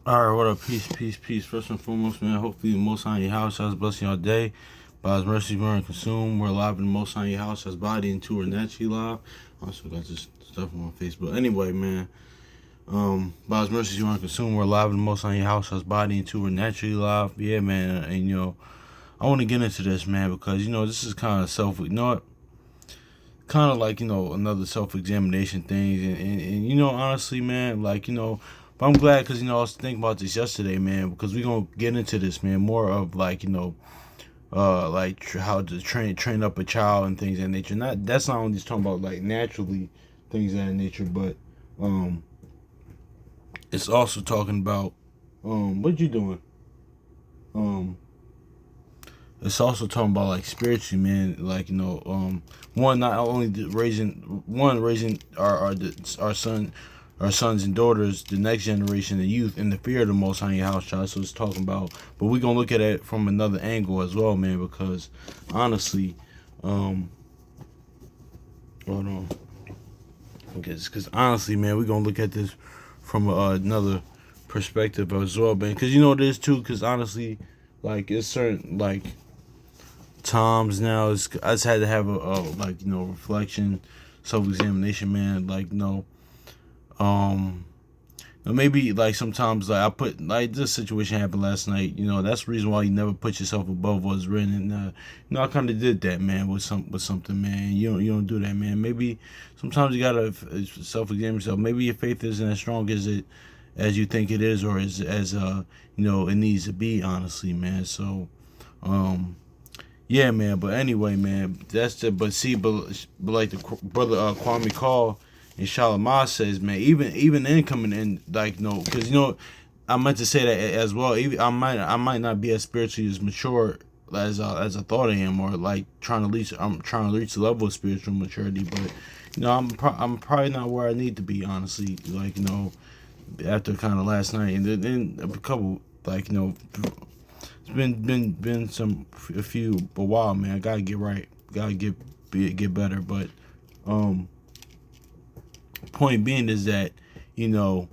All right, what up? Peace, peace, peace. First and foremost, man, hopefully the Most High in your house has blessing your day. By His mercy, we're consumed. We're alive in the Most High in your house has body and two are naturally live. Also got this stuff on Facebook. Anyway, man, by His mercy, you are consumed. We're alive in the Most High in your house has body and two are naturally live. Yeah, man, and I want to get into this, man, because this is kind of kind of like another self-examination thing, and honestly, man, but I'm glad because I was thinking about this yesterday, man, because we're gonna get into this, man, more of how to train up a child and things of that nature. Not That's not only just talking about like naturally things of that nature, but um it's also talking about what you doing um it's also talking about like spiritually, man. One, not only raising our sons and daughters, the next generation, the youth, in the fear of the Most High in your house, child. So it's talking about, but we're gonna look at it from another angle as well, man. Because honestly, um, hold on, because honestly, man, we're gonna look at this from another perspective as well, man. Because this too. Because honestly, it's certain times now. I just had to have a reflection, self examination, man. Um, maybe sometimes I put this situation happened last night. That's the reason why you never put yourself above what's written. And I kind of did that, man, with something, man. You don't do that, man. Maybe sometimes you gotta self examine yourself. Maybe your faith isn't as strong as you think it is, or as it needs to be. Honestly, man. So um yeah, man. But anyway, man, that's the. But like the brother Kwame Call and Shalimar says, man, even in coming in, because I meant to say that as well. Even I might not be as spiritually as mature as I thought I am, or like I'm trying to reach the level of spiritual maturity, but I'm probably not where I need to be, honestly. After kind of last night, and then a couple it's been a few a while, man. I gotta get right. Gotta get better. But um, point being is that you know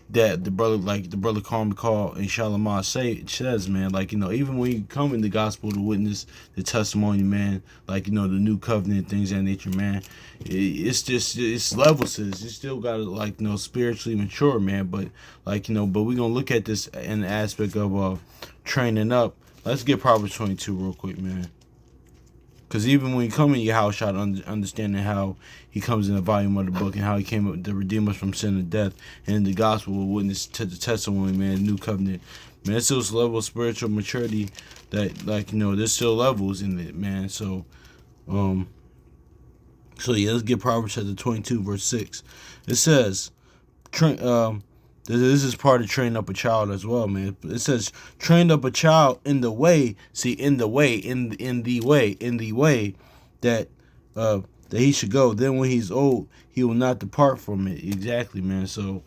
that the brother Carl McCall and Shalimar says, man, even when you come in the gospel to witness the testimony, man, the new covenant, things of that nature, man, it's levels. You still gotta spiritually mature, man. But but we gonna look at this in the aspect of training up. Let's get Proverbs 22 real quick, man. Because even when you come in your house, shot understanding how he comes in the volume of the book and how he came up to redeem us from sin and death, and in the gospel will witness to the testimony, man, new covenant, man. It's still a level of spiritual maturity that, there's still levels in it, man. Um, yeah, let's get Proverbs chapter 22, verse 6. It says, this is part of training up a child as well, man. It says, train up a child in the way, in the way that that he should go. Then when he's old, he will not depart from it. Exactly, man. So,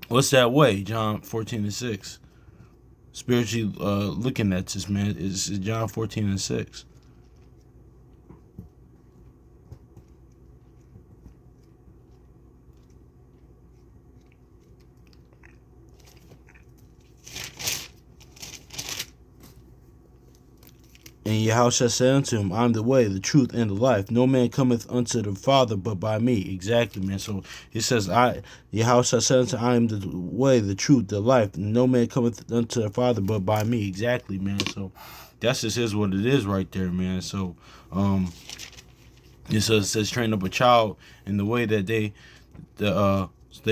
what's that way? John 14:6. Spiritually looking at this, man, is John 14:6. And Yahushua said unto him, I am the way, the truth, and the life. No man cometh unto the Father but by me. Exactly, man. So it says, Yahushua said unto him, I am the way, the truth, the life. No man cometh unto the Father but by me. Exactly, man. So that's just is what it is right there, man. So it says train up a child in the way that they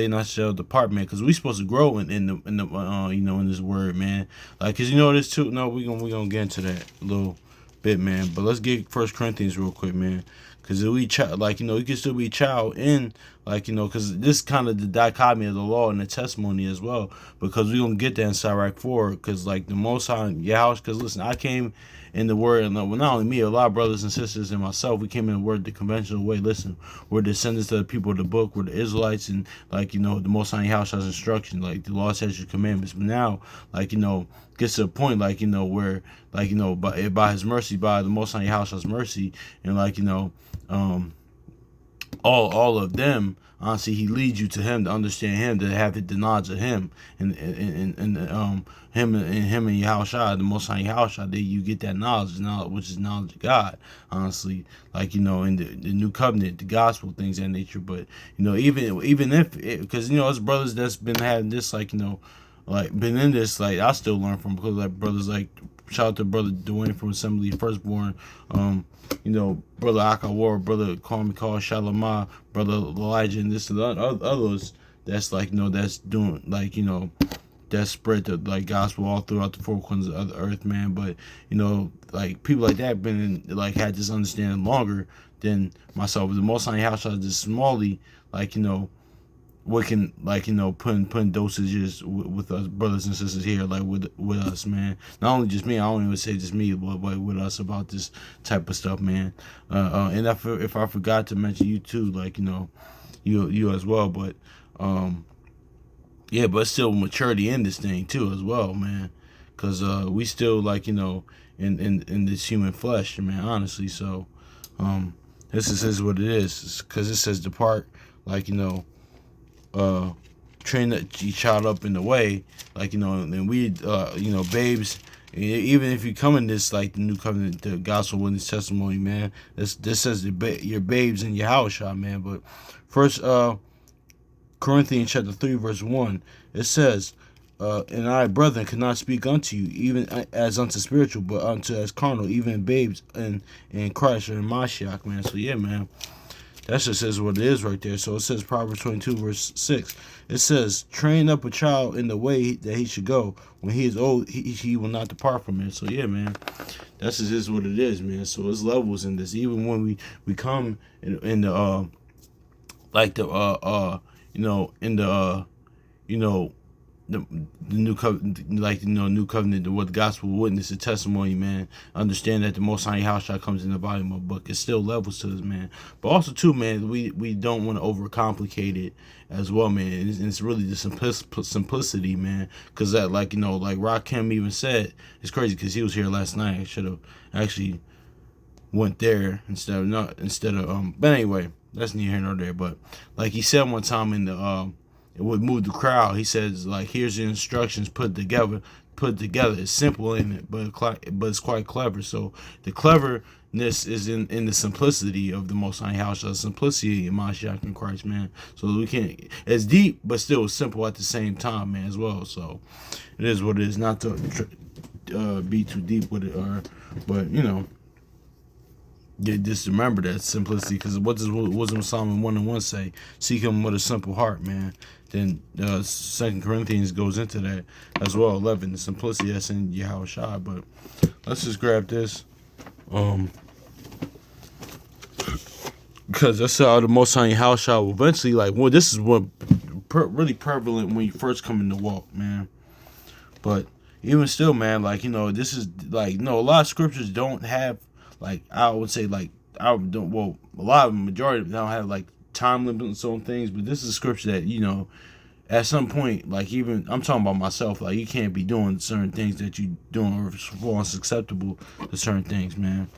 not shall depart, man. Because we supposed to grow in the in this word, man. Cause this too. No, we gonna get into that a little bit, man. But let's get First Corinthians real quick, man. Because we you can still be a child in because this kind of the dichotomy of the law and the testimony as well. Because we gonna get that in Sirach 4. Because the Most High Yahweh. Because listen, I came in the word, and not only me, a lot of brothers and sisters and myself, we came in the word the conventional way. Listen, we're descendants of the people of the book, we're the Israelites, and the Most High House has instruction, the law, statutes, commandments. But now, gets to a point, where, by His mercy, by the Most High House has mercy, and um all of them, honestly, he leads you to him, to understand him, to have the knowledge of him, and him and Yahushua, the Most High Yahushua, that you get that knowledge, which is knowledge of God, honestly, like, in the new covenant, the gospel, things of that nature. But even if, because us brothers that's been having this, like, like been in this, like, I still learn from, because like brothers like, shout out to brother Dwayne from Assembly Firstborn, brother Akawar, brother Kwame Call, Shalamah, brother Elijah, and this and others that's like, that's doing, like, that spread the, like, gospel all throughout the four corners of the earth, man. But like, people like that been in, like, had this understanding longer than myself. The Most High House is just smallly, like, what can, like, putting dosages with us brothers and sisters here, like, with us, man. Not only just me, I don't even say just me, but with us about this type of stuff, man. And if I forgot to mention you too, like, you as well, but yeah, but still maturity in this thing too as well, man, because we still, like, in this human flesh, man, honestly. So this is what it is, because it says depart, like, train that your child up in the way, like, and we babes, even if you come in this, like, the new covenant, the gospel witness testimony, man, this says your babes in your house, man. But first Corinthians chapter 3 verse 1, it says, and I, brethren, cannot speak unto you even as unto spiritual, but unto as carnal, even babes in Christ or in Mashiach, man. So yeah, man, that just says what it is right there. So it says Proverbs 22 verse 6. It says, train up a child in the way that he should go. When he is old, he will not depart from it. So yeah, man, that's just what it is, man. So there's levels in this. Even when we come in the like the in the the new covenant, like, new covenant, what the gospel witness, the testimony, man. Understand that the Most High Yahushua comes in the body of my book. It's still levels to this, man. But also too, man, we don't want to overcomplicate it as well, man. It's really the simplicity, man. Because that, like, like Rakim even said, it's crazy because he was here last night. I should have actually went there instead of. But anyway, that's neither here nor there. But like he said one time in the it would move the crowd. He says, like, here's the instructions put together. It's simple in it, but it's quite clever. So the cleverness is in the simplicity of the Most High House, the simplicity in Mashiach in Christ, man. So we can't, it's deep, but still simple at the same time, man, as well. So it is what it is. Not to be too deep with it, but just remember that simplicity, because what does Wisdom of Solomon 1:1 say? Seek him with a simple heart, man. Then 2 Corinthians goes into that as well, 11, the simplicity that's in Yahushua. But let's just grab this, because that's how the Most High Yahushua will eventually, like, well, this is what really prevalent when you first come in the walk, man. But even still, man, like, this is, like, a lot of scriptures don't have, like, I would say, like, a lot of majority of them don't have, like, time limits on things, but this is a scripture that, at some point, like, even, I'm talking about myself, like, you can't be doing certain things that you doing or false acceptable to certain things, man.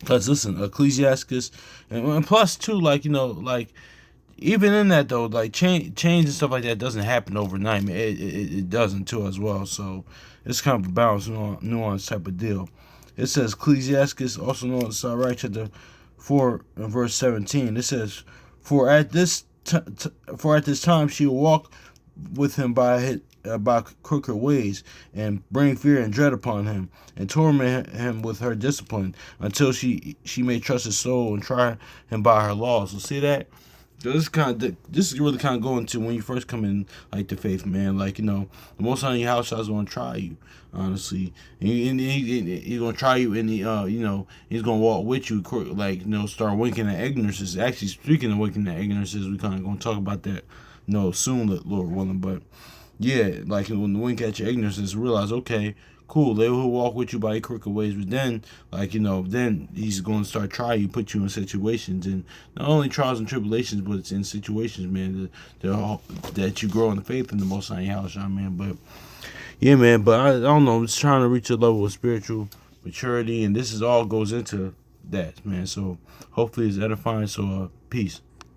Because, listen, Ecclesiastes, and plus, too, like, like, even in that, though, like, change and stuff like that doesn't happen overnight, man. It doesn't, too, as well. So it's kind of a balanced, nuanced type of deal. It says, Ecclesiastes, also known as Sirach chapter 4 and verse 17. It says, For at this time she will walk with him by crooked ways, and bring fear and dread upon him, and torment him with her discipline, until she may trust his soul and try him by her laws. So see that? This is really kind of going to when you first come in, like, the faith, man. Like, the Most High House is going to try you, honestly. And he's going to try you, and he's going to walk with you, like, start winking at ignorances. Actually, speaking of winking at ignorances, we kind of going to talk about that, soon, Lord willing. But yeah, like, when the wink at your ignorances, realize, okay, cool, they will walk with you by your crooked ways, but then, like, then he's going to start trying you, put you in situations, and not only trials and tribulations, but it's in situations, man, that you grow in the faith in the Most High House, man. But yeah, man, but I don't know, I'm just trying to reach a level of spiritual maturity, and this is all goes into that, man. So hopefully it's edifying. So peace. Peace.